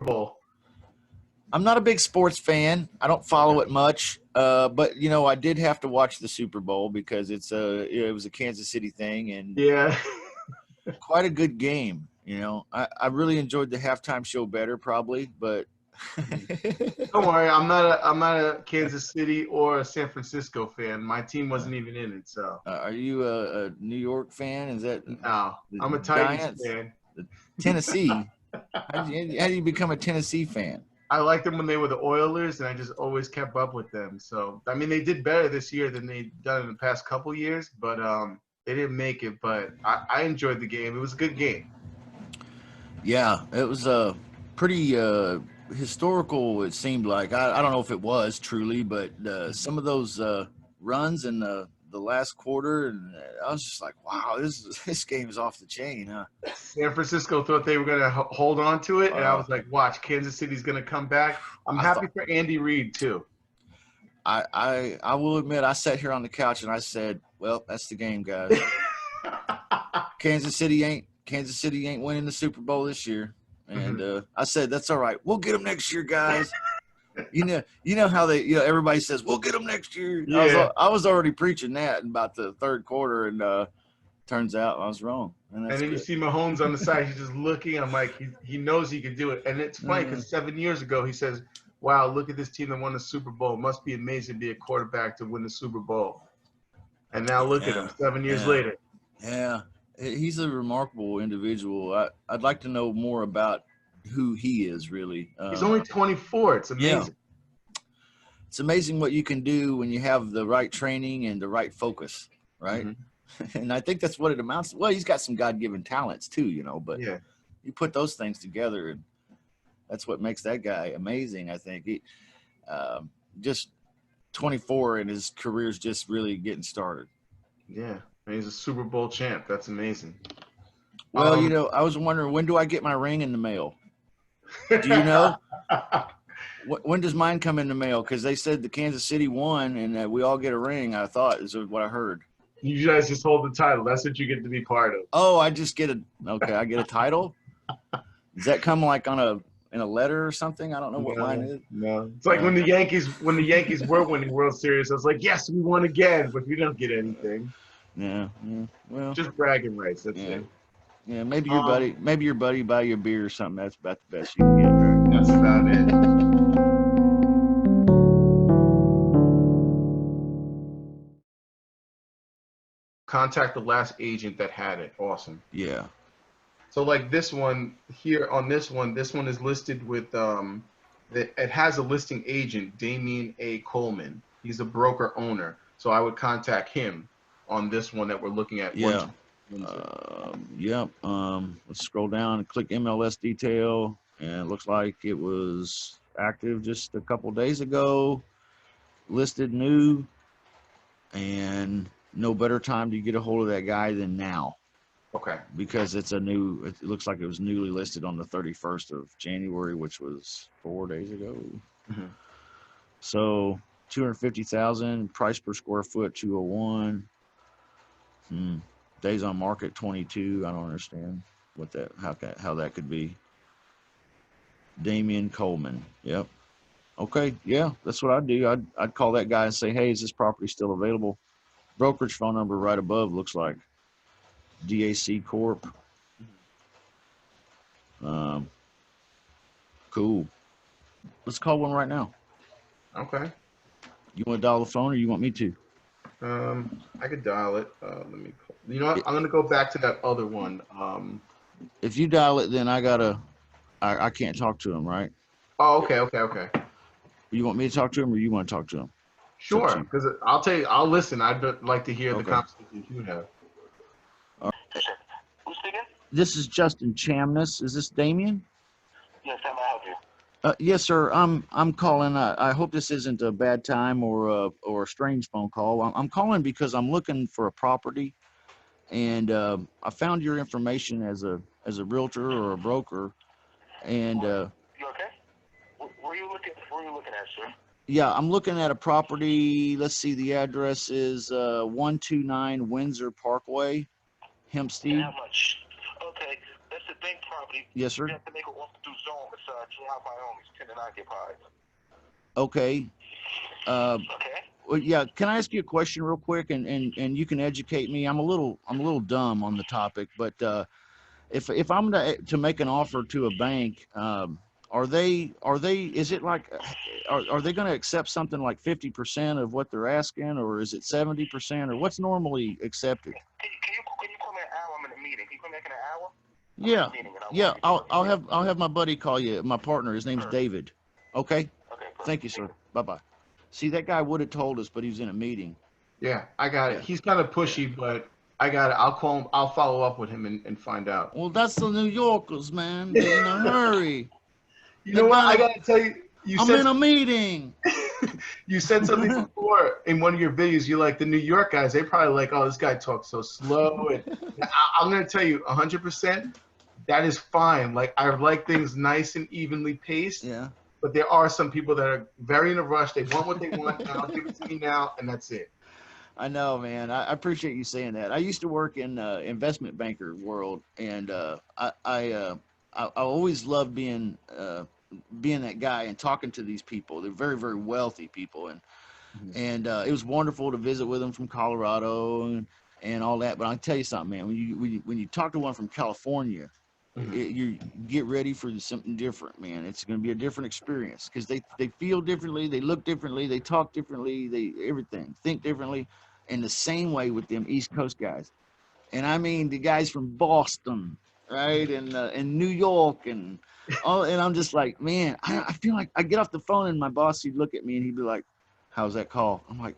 Bowl? I'm not a big sports fan. I don't follow it much, but you know, I did have to watch the Super Bowl because it was a Kansas City thing, and Yeah. quite a good game. You know, I really enjoyed the halftime show better, probably, but Don't worry, I'm not a Kansas City or a San Francisco fan. My team wasn't even in it, so. Are you a New York fan? Is that No, the I'm a Titans Giants? fan. Tennessee. How do you become a Tennessee fan? I liked them when they were the Oilers, and I just always kept up with them. So, I mean, they did better this year than they've done in the past couple years, but they didn't make it. But I enjoyed the game. It was a good game. Yeah, it was pretty historical, it seemed like. I don't know if it was truly, but some of those runs in the last quarter, and I was just like, wow, this game is off the chain, huh? San Francisco thought they were going to hold on to it, and I was like, watch, Kansas City's going to come back. I'm happy for Andy Reid, too. I will admit, I sat here on the couch and I said, well, that's the game, guys. Kansas City ain't winning the Super Bowl this year. And I said, that's all right. We'll get them next year, guys. You know how everybody says, we'll get them next year. Yeah. I was already preaching that in about the third quarter, and turns out I was wrong. And then you see Mahomes on the side. He's just looking. I'm like, he knows he could do it. And it's funny because 7 years ago, he says, wow, look at this team that won the Super Bowl. It must be amazing to be a quarterback to win the Super Bowl. And now look at him 7 years later. Yeah. He's a remarkable individual. I'd like to know more about who he is, really. He's only 24. It's amazing. Yeah. It's amazing what you can do when you have the right training and the right focus, right? And I think that's what it amounts to. Well, he's got some God-given talents too, but you put those things together, and that's what makes that guy amazing, I think. He just 24, and his career's just really getting started. Yeah. And he's a Super Bowl champ. That's amazing. Well, I was wondering, when do I get my ring in the mail? Do you know? When does mine come in the mail? Because they said the Kansas City won, and we all get a ring, I thought, is what I heard. You guys just hold the title. That's what you get to be part of. Oh, I just get I get a title? Does that come like in a letter or something? I don't know what mine is. No. It's like when the Yankees were winning World Series, I was like, yes, we won again, but we don't get anything. Yeah. Well, just bragging rights. That's it. Yeah, maybe your buddy buy you a beer or something. That's about the best you can get. Right? That's about it. Contact the last agent that had it. Awesome. Yeah. So like this one here on this one is listed with it has a listing agent, Damian A. Coleman. He's a broker owner. So I would contact him on this one that we're looking at. Yeah. Yep. Let's scroll down and click MLS detail, and it looks like it was active just a couple days ago, listed new, and no better time to get a hold of that guy than now. Okay. Because it looks like it was newly listed on the 31st of January, which was 4 days ago. So 250,000, price per square foot 201. Days on market 22. I don't understand how that could be. Damian Coleman. Yep. Okay. Yeah, that's what I'd do. I'd call that guy and say, hey, is this property still available? Brokerage phone number right above looks like DAC Corp. Cool. Let's call one right now. Okay. You want to dial the phone, or you want me to? I could dial it. Let me. You know what? I'm gonna go back to that other one. If you dial it, then I can't talk to him, right? Oh, okay. You want me to talk to him, or you want to talk to him? Sure, because I'll listen. I'd like to hear the conversation you have. Who's speaking? This is Justin Chamness. Is this Damian? Yes, how may I help you? Yes, sir. I'm calling. I hope this isn't a bad time or a strange phone call. I'm calling because I'm looking for a property, and I found your information as a realtor or a broker, and you okay? Where are you looking at, sir? Yeah, I'm looking at a property. Let's see, the address is 129 Windsor Parkway, Hempstead. How much? Okay, that's a big property. Yes, sir. You have to make an offer through Zoom. It's July by only. It's 10 and occupied. Okay. Okay. Well, yeah. Can I ask you a question real quick, and you can educate me? I'm a little dumb on the topic, but if I'm to make an offer to a bank, are they is it like are they going to accept something like 50% of what they're asking, or is it 70%, or what's normally accepted? Can you call me an hour? I'm in a meeting. Can you call me back in an hour? Yeah. I'll have my buddy call you. My partner. His name's David. Okay. Okay. Thank you, sir. Bye bye. See, that guy would have told us, but he was in a meeting. Yeah, I got it. He's kind of pushy, but I got it. I'll call him. I'll follow up with him and find out. Well, that's the New Yorkers, man. They're in a hurry. You know what? I gotta tell you. I'm in a meeting. You said something before in one of your videos. You like the New York guys. They probably like, oh, this guy talks so slow. And I'm gonna tell you, 100%. That is fine. Like I like things nice and evenly paced. Yeah. But there are some people that are very in a rush. They want what they want now. Give it to me now, and that's it. I know, man. I appreciate you saying that. I used to work in investment banker world, and I always loved being that guy and talking to these people. They're very, very wealthy people, and it was wonderful to visit with them from Colorado and all that. But I'll tell you something, man. When you talk to one from California, you get ready for something different, man. It's going to be a different experience because they feel differently, they look differently, they talk differently, they everything think differently. In the same way with them East Coast guys, and I mean the guys from Boston, right, and New York and all. And I'm just like, man, I feel like I get off the phone and my boss, he'd look at me and he'd be like, "How's that call?" I'm like,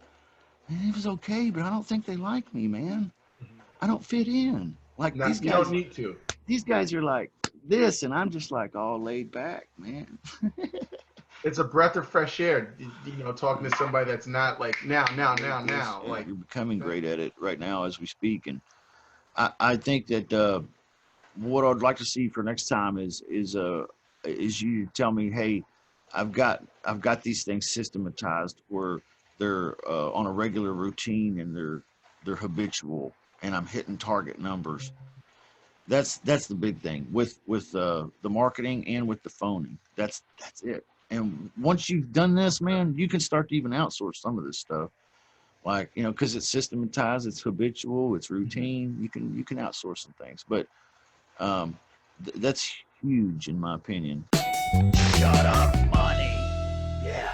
man, it was okay, but I don't think they like me, man. I don't fit in. Like these guys, you don't need to. These guys are like this, and I'm just like all laid back, man. It's a breath of fresh air, talking to somebody that's not like now. Like you're becoming great at it right now as we speak, and I think that what I'd like to see for next time is you tell me, hey, I've got these things systematized where they're on a regular routine and they're habitual, and I'm hitting target numbers. That's the big thing with the marketing and with the phoning. That's it. And once you've done this, man, you can start to even outsource some of this stuff. Like, because it's systematized, it's habitual, it's routine. You can outsource some things, but that's huge in my opinion. Shut up, money. Yeah.